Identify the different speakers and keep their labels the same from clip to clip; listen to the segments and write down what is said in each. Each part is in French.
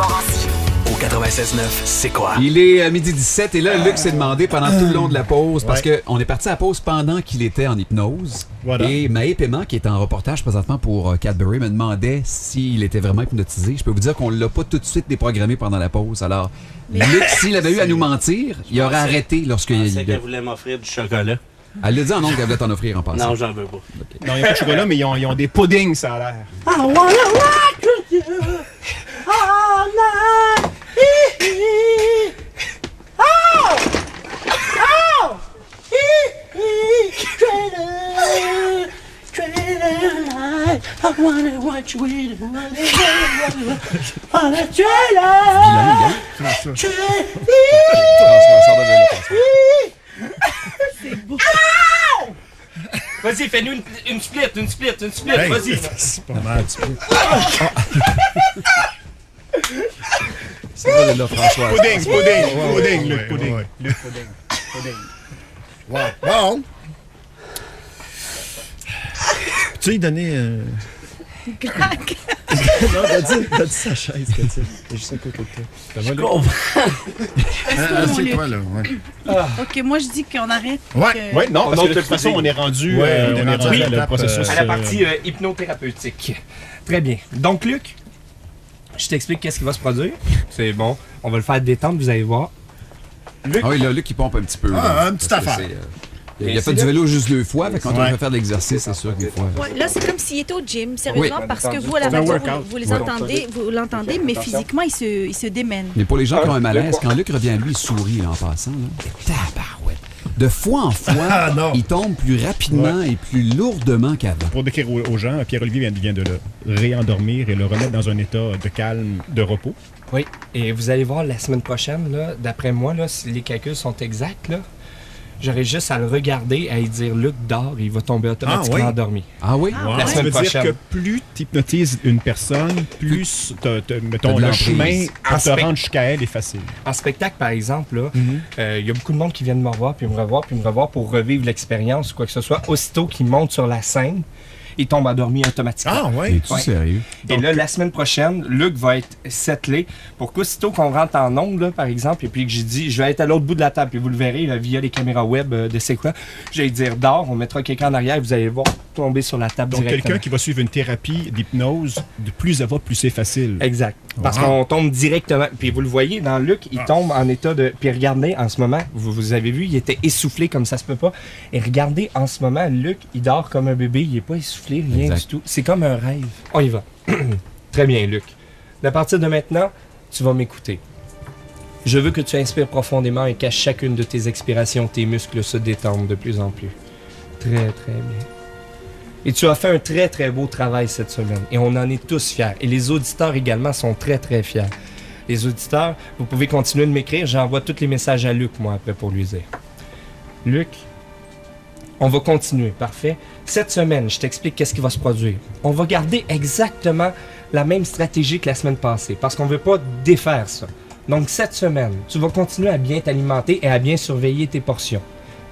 Speaker 1: Morancy.
Speaker 2: Au 96.9, c'est quoi?
Speaker 3: Il est 12h17 et là, Luc s'est demandé pendant tout le long de la pause, parce qu'on est parti à la pause pendant qu'il était en hypnose.
Speaker 4: Voilà.
Speaker 3: Et Maë Paiement, qui est en reportage présentement pour Cadbury, me demandait s'il était vraiment hypnotisé. Je peux vous dire qu'on l'a pas tout de suite déprogrammé pendant la pause. Alors, Luc, s'il avait eu à nous mentir, il aurait arrêté lorsqu'il...
Speaker 5: Je pensais qu'elle voulait m'offrir du chocolat.
Speaker 3: Elle l'a dit en nom qu'elle voulait t'en offrir en passant.
Speaker 5: Non, j'en veux pas.
Speaker 3: Okay.
Speaker 4: Non, il n'y a pas de chocolat, mais ils ont des puddings, ça a l'air.
Speaker 5: I wanna rock with you all night. Oh! Oh! Trailer light. I wanna watch you with on a trailer.
Speaker 6: C'est beau.
Speaker 5: Vas-y, fais-nous une split,
Speaker 4: Hey,
Speaker 5: vas-y.
Speaker 4: c'est pas mal, tu peux.
Speaker 3: C'est vrai, là, François.
Speaker 4: Pudding, Luc, pudding.
Speaker 7: ouais.
Speaker 4: Luc, pudding.
Speaker 7: Ouais. Bon. Peux-tu lui donner...
Speaker 6: Crac.
Speaker 7: Non, t'as dit sa chaise, Cathy. C'est juste un peu quelqu'un. C'est quoi, là? Ouais.
Speaker 6: OK, moi, je dis qu'on arrête.
Speaker 7: Ouais.
Speaker 4: Ouais, non, parce
Speaker 5: On
Speaker 4: que de toute façon, on est rendu
Speaker 7: Ouais,
Speaker 4: à le
Speaker 7: l'étape,
Speaker 4: processus.
Speaker 5: À la partie hypnothérapeutique. Très bien. Donc, Luc, je t'explique qu'est-ce qui va se produire. C'est bon. On va le faire détendre, vous allez voir. Luc,
Speaker 3: Ah oui, là, Luc, il pompe un petit peu.
Speaker 7: Ah,
Speaker 3: là,
Speaker 7: une petite
Speaker 3: parce que
Speaker 7: affaire.
Speaker 3: il a fait du vélo juste 2 fois, mais quand on
Speaker 7: Ouais.
Speaker 3: veut faire de l'exercice, c'est sûr qu'il faut...
Speaker 6: Ouais, là, c'est comme s'il était au gym, sérieusement,
Speaker 3: Oui.
Speaker 6: parce que vous, à la
Speaker 4: C'est un
Speaker 6: maison,
Speaker 4: workout.
Speaker 6: vous les entendez, vous l'entendez, mais physiquement, il se démène.
Speaker 3: Mais pour les gens qui ont un malaise, quand Luc revient à lui, il sourit là, en passant. Là. Tabarouette. De fois en fois,
Speaker 7: Ah, non.
Speaker 3: il tombe plus rapidement et plus lourdement qu'avant.
Speaker 4: Pour décrire aux gens, Pierre-Olivier vient de le réendormir et le remettre dans un état de calme, de repos.
Speaker 5: oui. Et vous allez voir la semaine prochaine, là, d'après moi, là, si les calculs sont exacts, là, j'aurais juste à le regarder, à lui dire Luc dort, il va tomber automatiquement
Speaker 7: Ah, oui?
Speaker 5: endormi.
Speaker 3: Ah oui?
Speaker 6: Ah,
Speaker 5: La
Speaker 6: ouais.
Speaker 4: Ça veut
Speaker 5: semaine
Speaker 4: dire
Speaker 5: prochaine.
Speaker 4: que plus tu hypnotises une personne, plus mettons,
Speaker 3: T'as de
Speaker 4: le
Speaker 3: l'emprise.
Speaker 4: chemin pour te
Speaker 5: Aspect.
Speaker 4: rendre jusqu'à elle est facile.
Speaker 5: En spectacle, par exemple, là, y a beaucoup de monde qui viennent me revoir, puis me revoir pour revivre l'expérience ou quoi que ce soit. Aussitôt qu'ils montent sur la scène, ils tombent endormis automatiquement.
Speaker 7: Ah, ouais.
Speaker 3: Es-tu
Speaker 5: Ouais.
Speaker 3: sérieux?
Speaker 5: Et là, la semaine prochaine, Luc va être settlé pour qu'aussitôt qu'on rentre en ondes, là, par exemple, et puis que j'ai dit, je vais être à l'autre bout de la table, puis vous le verrez là, via les caméras web de C'est quoi, je vais dire dors, on mettra quelqu'un en arrière et vous allez voir tomber sur la table
Speaker 4: Donc,
Speaker 5: directement.
Speaker 4: quelqu'un qui va suivre une thérapie d'hypnose, de plus elle va, plus c'est facile.
Speaker 5: Exact. Parce
Speaker 7: Wow.
Speaker 5: qu'on tombe directement. Puis vous le voyez, dans Luc, il tombe en état de... Puis regardez, en ce moment, vous avez vu, il était essoufflé comme ça se peut pas. Et regardez, en ce moment, Luc, il dort comme un bébé, il est pas essoufflé, rien
Speaker 3: Exact.
Speaker 5: du tout. C'est comme un rêve. On y va. Très bien, Luc. À partir de maintenant, tu vas m'écouter. Je veux que tu inspires profondément et qu'à chacune de tes expirations, tes muscles se détendent de plus en plus. Très, très bien. Et tu as fait un très, très beau travail cette semaine. Et on en est tous fiers. Et les auditeurs également sont très, très fiers. Les auditeurs, vous pouvez continuer de m'écrire. J'envoie tous les messages à Luc, moi, après, pour lui dire. Luc, on va continuer. Parfait. Cette semaine, je t'explique qu'est-ce qui va se produire. On va garder exactement la même stratégie que la semaine passée. Parce qu'on ne veut pas défaire ça. Donc, cette semaine, tu vas continuer à bien t'alimenter et à bien surveiller tes portions.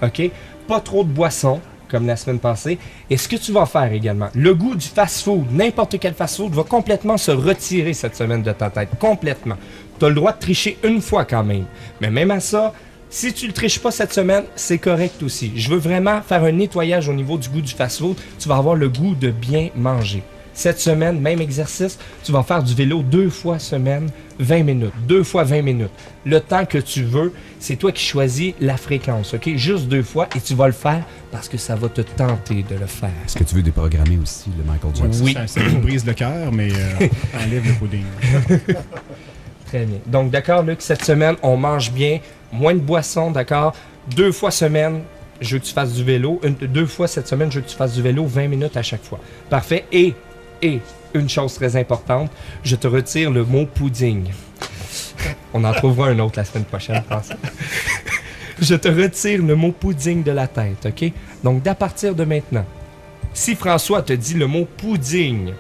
Speaker 5: OK? Pas trop de boissons, comme la semaine passée. Et ce que tu vas faire également, le goût du fast-food, n'importe quel fast-food, va complètement se retirer cette semaine de ta tête. Complètement. Tu as le droit de tricher une fois quand même. Mais même à ça, si tu le triches pas cette semaine, c'est correct aussi. Je veux vraiment faire un nettoyage au niveau du goût du fast-food. Tu vas avoir le goût de bien manger. Cette semaine, même exercice, tu vas faire du vélo 2 fois semaine, 20 minutes. 2 fois 20 minutes. Le temps que tu veux, c'est toi qui choisis la fréquence, OK? Juste 2 fois et tu vas le faire parce que ça va te tenter de le faire.
Speaker 3: Est-ce que tu veux déprogrammer aussi le Michael Jackson?
Speaker 5: Oui.
Speaker 4: Ça nous brise le cœur, mais enlève le pudding.
Speaker 5: Très bien. Donc, d'accord, Luc, cette semaine, on mange bien, moins de boissons, d'accord? 2 fois semaine, je veux que tu fasses du vélo. 2 fois cette semaine, je veux que tu fasses du vélo 20 minutes à chaque fois. Parfait. Et une chose très importante, je te retire le mot pudding. On en trouvera un autre la semaine prochaine, pense. Je te retire le mot pudding de la tête, OK? Donc, d'à partir de maintenant, si François te dit le mot pudding,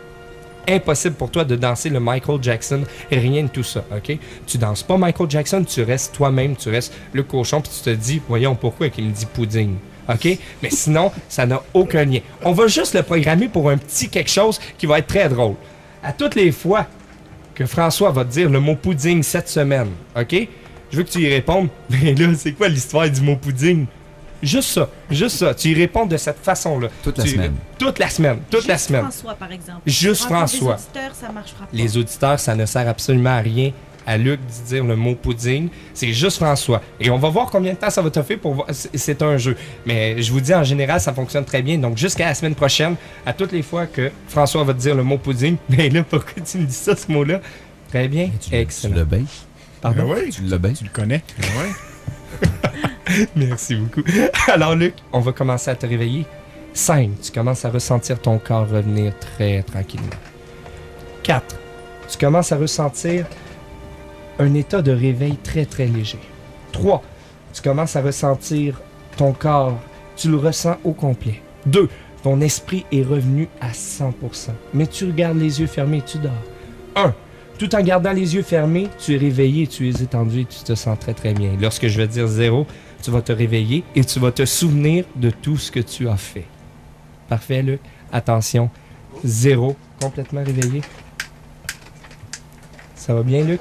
Speaker 5: impossible pour toi de danser le Michael Jackson, rien de tout ça, OK? Tu danses pas Michael Jackson, tu restes toi-même, tu restes le cochon, puis tu te dis, voyons, pourquoi il me dit pudding? OK? Mais sinon, ça n'a aucun lien. On va juste le programmer pour un petit quelque chose qui va être très drôle. À toutes les fois que François va te dire le mot pudding cette semaine, OK? Je veux que tu y répondes. Mais là, c'est quoi l'histoire du mot pudding? Juste ça, juste ça. Tu y réponds de cette façon-là.
Speaker 3: Toute la semaine.
Speaker 5: Toute la semaine, toute la semaine.
Speaker 6: François, par exemple.
Speaker 5: Juste
Speaker 6: Entre
Speaker 5: François.
Speaker 6: Les auditeurs, ça marchera pas.
Speaker 5: Les auditeurs, ça ne sert absolument à rien à Luc de dire le mot pudding. C'est juste François. Et on va voir combien de temps ça va te faire pour voir. C'est un jeu. Mais je vous dis, en général, ça fonctionne très bien. Donc, jusqu'à la semaine prochaine, à toutes les fois que François va te dire le mot pudding, mais là, pourquoi tu me dis ça, ce mot-là? Très bien. Excellent.
Speaker 3: Tu l'as bien.
Speaker 5: Pardon?
Speaker 4: Ben oui,
Speaker 3: Tu l'as bien.
Speaker 4: tu le connais. Ben ouais.
Speaker 5: Merci beaucoup. Alors, Luc, on va commencer à te réveiller. 5. Tu commences à ressentir ton corps revenir très tranquillement. 4. Tu commences à ressentir un état de réveil très, très léger. 3. Tu commences à ressentir ton corps. Tu le ressens au complet. 2. Ton esprit est revenu à 100%. Mais tu regardes les yeux fermés et tu dors. 1. Tout en gardant les yeux fermés, tu es réveillé, tu es étendu et tu te sens très, très bien. Lorsque je vais dire 0, tu vas te réveiller et tu vas te souvenir de tout ce que tu as fait. Parfait, Luc. Attention. 0. Complètement réveillé. Ça va bien, Luc?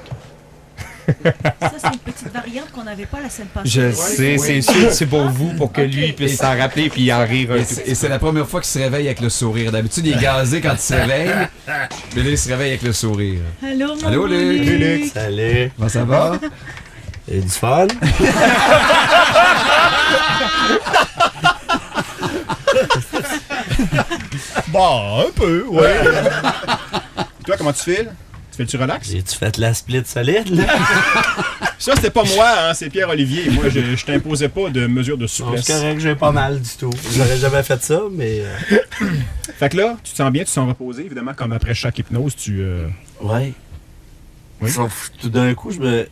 Speaker 6: Ça, c'est une petite variante qu'on n'avait pas la semaine passée.
Speaker 5: Je sais, c'est sûr, c'est pour vous, pour que lui puisse s'en rappeler puis en rire un
Speaker 3: Et
Speaker 5: peu.
Speaker 3: c'est la première fois qu'il se réveille avec le sourire. D'habitude, il est gazé quand il se réveille. Mais là, il se réveille avec le sourire.
Speaker 6: Allô, mon
Speaker 3: Allô, Luc.
Speaker 4: Salut, Luc.
Speaker 1: Salut.
Speaker 3: Comment ça va?
Speaker 1: Et du fun?
Speaker 4: Bon, un peu, ouais. Toi, comment tu files? Tu relax?
Speaker 1: J'ai-tu fait la split solide, là?
Speaker 4: Ça, c'était pas moi, hein, c'est Pierre-Olivier. Moi, je t'imposais pas de mesure de
Speaker 1: Non,
Speaker 4: souplesse.
Speaker 1: c'est correct, j'ai pas mal du tout. J'aurais jamais fait ça, mais...
Speaker 4: Fait que là, tu te sens bien, tu te sens reposé, évidemment, comme après chaque hypnose, tu...
Speaker 1: Ouais.
Speaker 4: Oui.
Speaker 1: Sauf tout d'un coup, je me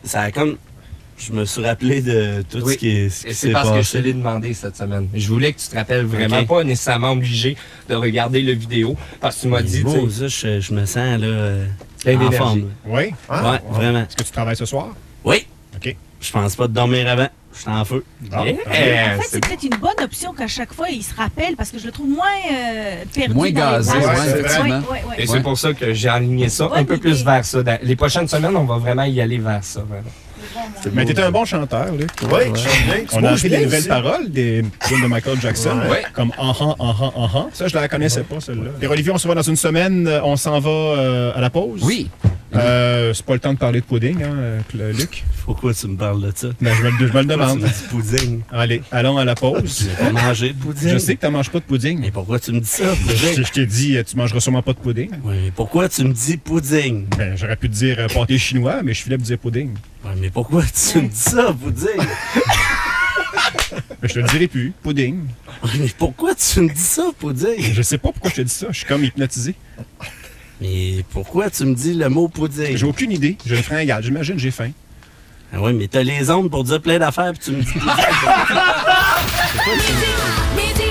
Speaker 1: suis rappelé de tout
Speaker 5: Oui.
Speaker 1: ce qui
Speaker 5: Et
Speaker 1: s'est
Speaker 5: c'est parce que je te
Speaker 1: passé.
Speaker 5: l'ai demandé cette semaine. Je voulais que tu te rappelles vraiment,
Speaker 1: Ok.
Speaker 5: pas nécessairement obligé de regarder le vidéo, parce que tu m'as dit,
Speaker 1: C'est
Speaker 5: tu
Speaker 1: beau,
Speaker 5: sais,
Speaker 1: ça, je me sens, là,
Speaker 5: plein
Speaker 1: en
Speaker 5: d'énergie.
Speaker 1: forme.
Speaker 4: Oui?
Speaker 1: Ouais, vraiment.
Speaker 4: Est-ce que tu travailles ce soir?
Speaker 1: Oui.
Speaker 4: OK.
Speaker 1: Je pense pas de dormir avant. Je suis en feu.
Speaker 4: Ah,
Speaker 5: Yeah.
Speaker 6: En fait, c'est peut-être une bonne option qu'à chaque fois, il se rappelle parce que je le trouve moins perdu.
Speaker 3: Moins
Speaker 6: dans les
Speaker 3: gazé,
Speaker 6: phrases.
Speaker 4: ouais, c'est
Speaker 3: effectivement.
Speaker 6: Ouais, ouais,
Speaker 5: Et
Speaker 6: ouais.
Speaker 5: c'est pour ça que j'ai aligné ça
Speaker 6: Bonne
Speaker 5: un peu plus
Speaker 6: idée.
Speaker 5: vers ça. Les prochaines semaines, on va vraiment y aller vers ça. Vraiment.
Speaker 4: Mais t'es un bon chanteur, Luc.
Speaker 7: Oui, tu chantes bien.
Speaker 4: On a appris des nouvelles paroles des films de Michael Jackson,
Speaker 3: Ouais.
Speaker 4: comme aha. Ça, je la connaissais pas, celle-là. Pierre-Olivier, on se voit dans une semaine. On s'en va à la pause.
Speaker 3: Oui.
Speaker 4: C'est pas le temps de parler de pudding, hein, Luc?
Speaker 1: Pourquoi tu me parles de ça?
Speaker 4: Ben, je me le
Speaker 1: Pourquoi
Speaker 4: demande.
Speaker 1: tu me dis pudding?
Speaker 4: Allez, allons à la pause.
Speaker 1: J'ai pas mangé de pudding.
Speaker 4: Je sais que tu manges pas de pudding.
Speaker 1: Mais pourquoi tu me dis ça,
Speaker 4: Je
Speaker 1: pudding?
Speaker 4: t'ai dit, tu mangeras sûrement pas de pudding.
Speaker 1: Ouais, mais pourquoi tu me dis pudding?
Speaker 4: Ben, j'aurais pu te dire pâté chinois, mais je filais pour dire pudding.
Speaker 1: Ouais, mais pourquoi tu me dis ça, pudding?
Speaker 4: Ben, je te le dirai plus. Pudding.
Speaker 1: Ouais, mais pourquoi tu me dis ça, pudding?
Speaker 4: Je sais pas pourquoi je te dis ça. Je suis comme hypnotisé.
Speaker 1: Mais pourquoi tu me dis le mot pudding?
Speaker 4: J'ai aucune idée. J'ai le fringale. J'imagine j'ai faim.
Speaker 1: Ah ouais, mais t'as les ondes pour dire plein d'affaires puis tu me dis pudding.
Speaker 8: Midi,